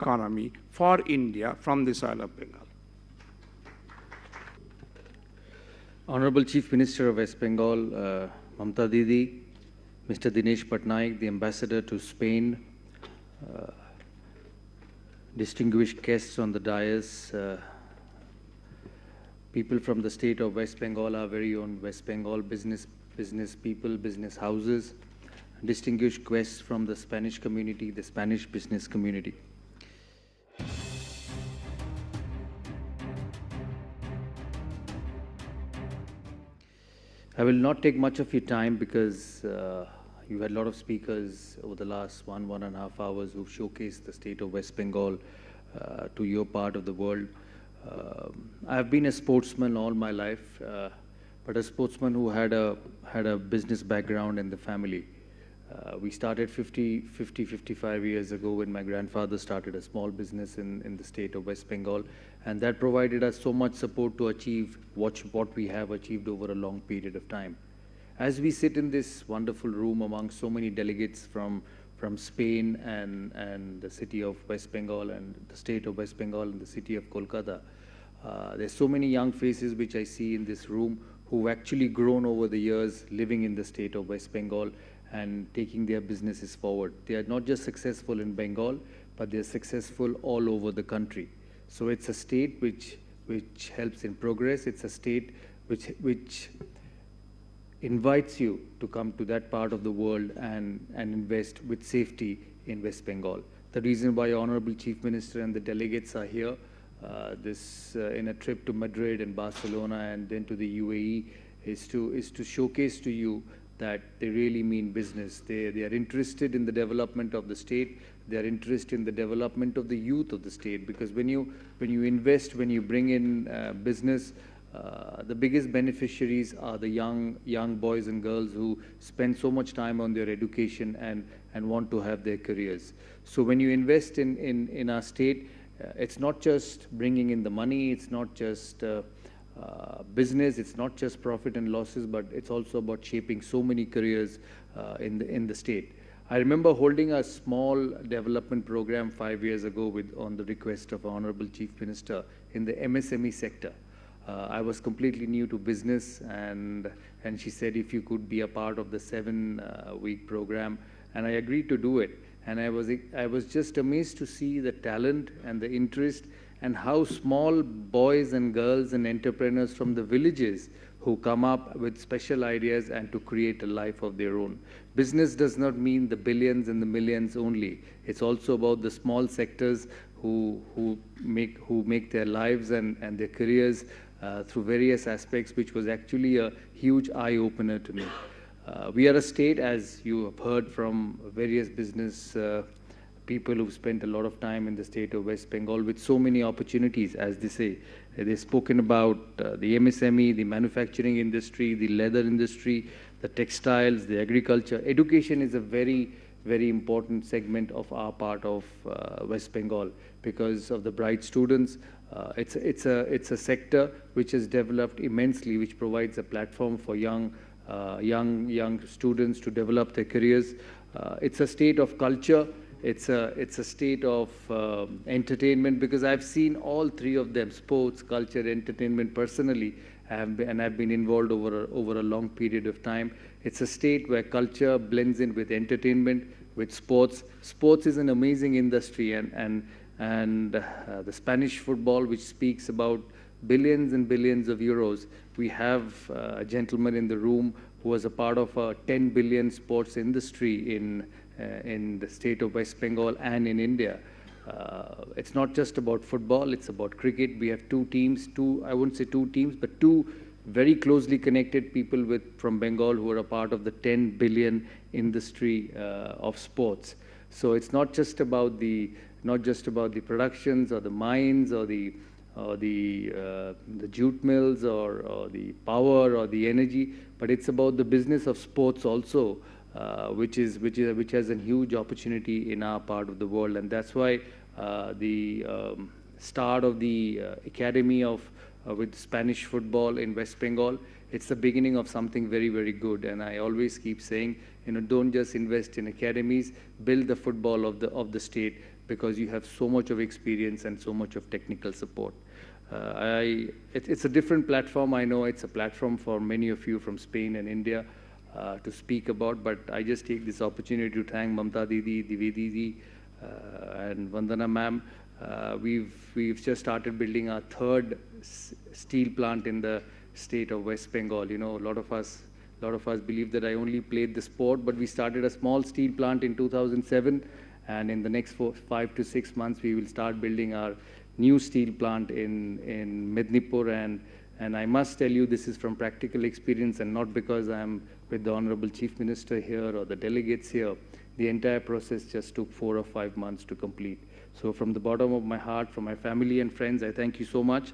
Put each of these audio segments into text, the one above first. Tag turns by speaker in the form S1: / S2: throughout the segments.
S1: economy for India from the soil of Bengal.
S2: Honorable Chief Minister of West Bengal, Mamta Didi, Mr. Dinesh Patnaik, the Ambassador to Spain, distinguished guests on the dais, people from the state of West Bengal, our very own West Bengal business people, business houses, distinguished guests from the Spanish community, the Spanish business community. I will not take much of your time because you had a lot of speakers over the last 1.5 hours who've showcased the state of West Bengal to your part of the world. I've been a sportsman all my life, but a sportsman who had a business background in the family. We started 55 years ago when my grandfather started a small business in the state of West Bengal, and that provided us so much support to achieve what we have achieved over a long period of time. As we sit in this wonderful room among so many delegates from Spain and the city of West Bengal and the state of West Bengal and the city of Kolkata, there's so many young faces which I see in this room who've actually grown over the years living in the state of West Bengal and taking their businesses forward. They are not just successful in Bengal, but they're successful all over the country. So it's a state which helps in progress. It's a state which invites you to come to that part of the world and invest with safety in West Bengal. The reason why Honorable Chief Minister and the delegates are here, in a trip to Madrid and Barcelona and then to the UAE, is to showcase to you that they really mean business. They are interested in the development of the state. They are interested in the development of the youth of the state, because when you invest, when you bring in business, the biggest beneficiaries are the young boys and girls who spend so much time on their education and want to have their careers. So when you invest in our state, it's not just bringing in the money, it's not just business, it's not just profit and losses, but it's also about shaping so many careers in the state. I remember holding a small development program 5 years ago on the request of Honorable Chief Minister in the MSME sector. I was completely new to business, and she said if you could be a part of the 7-week program, and I agreed to do it. And I was just amazed to see the talent and the interest and how small boys and girls and entrepreneurs from the villages who come up with special ideas and to create a life of their own. Business does not mean the billions and the millions only. It's also about the small sectors who make their lives and their careers through various aspects, which was actually a huge eye-opener to me. We are a state, as you have heard from various business people who've spent a lot of time in the state of West Bengal, with so many opportunities, as they say. They've spoken about the MSME, the manufacturing industry, the leather industry, the textiles, the agriculture. Education is a very, very important segment of our part of West Bengal because of the bright students. It's a sector which has developed immensely, which provides a platform for young students to develop their careers. It's a state of culture. It's a state of entertainment, because I've seen all three of them: sports, culture, entertainment. Personally, I've been involved over a long period of time. It's a state where culture blends in with entertainment, with sports. Sports is an amazing industry, and the Spanish football, which speaks about billions and billions of euros. We have a gentleman in the room who was a part of a 10 billion sports industry in the state of West Bengal and in India. It's not just about football, it's about cricket. We have two teams, I wouldn't say two teams, but two very closely connected people from Bengal who are a part of the 10 billion industry of sports. So it's not just about the productions or the mines or the jute mills or the power or the energy, but it's about the business of sports also, which has a huge opportunity in our part of the world. And that's why the start of the academy with Spanish football in West Bengal, it's the beginning of something very, very good. And I always keep saying, don't just invest in academies, build the football of the state, because you have so much of experience and so much of technical support. It's a different platform. I know it's a platform for many of you from Spain and India to speak about, but I just take this opportunity to thank Mamta Didi, Divedi Didi, and Vandana ma'am. We've just started building our third steel plant in the state of West Bengal. You know, a lot of us believe that I only played the sport, but we started a small steel plant in 2007, and in the next 5 to 6 months, we will start building our new steel plant in Mednipur. And I must tell you, this is from practical experience and not because I'm with the Honorable Chief Minister here or the delegates here. The entire process just took 4 or 5 months to complete. So from the bottom of my heart, from my family and friends, I thank you so much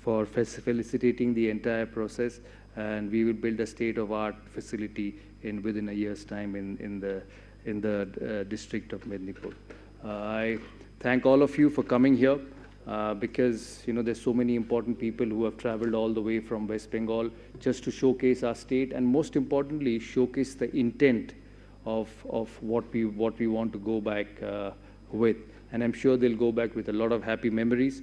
S2: for facilitating the entire process. And we will build a state-of-art facility within a year's time in the district of Mednipur. I thank all of you for coming here. Because there's so many important people who have traveled all the way from West Bengal just to showcase our state, and most importantly, showcase the intent of what we want to go back with. And I'm sure they'll go back with a lot of happy memories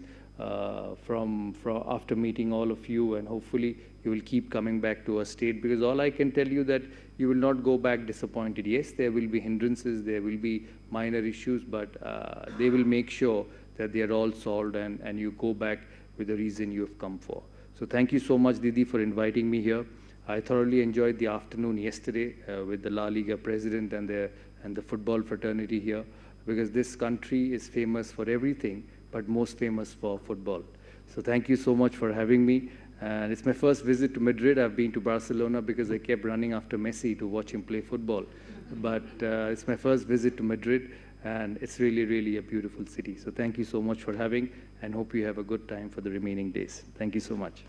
S2: from after meeting all of you, and hopefully you will keep coming back to our state, because all I can tell you that you will not go back disappointed. Yes, there will be hindrances, there will be minor issues, but they will make sure that they are all solved and you go back with the reason you have come for. So thank you so much, Didi, for inviting me here. I thoroughly enjoyed the afternoon yesterday with the La Liga president and the football fraternity here, because this country is famous for everything, but most famous for football. So thank you so much for having me. And it's my first visit to Madrid. I've been to Barcelona because I kept running after Messi to watch him play football. But it's my first visit to Madrid, and it's really, really a beautiful city. So thank you so much for having, and hope you have a good time for the remaining days. Thank you so much.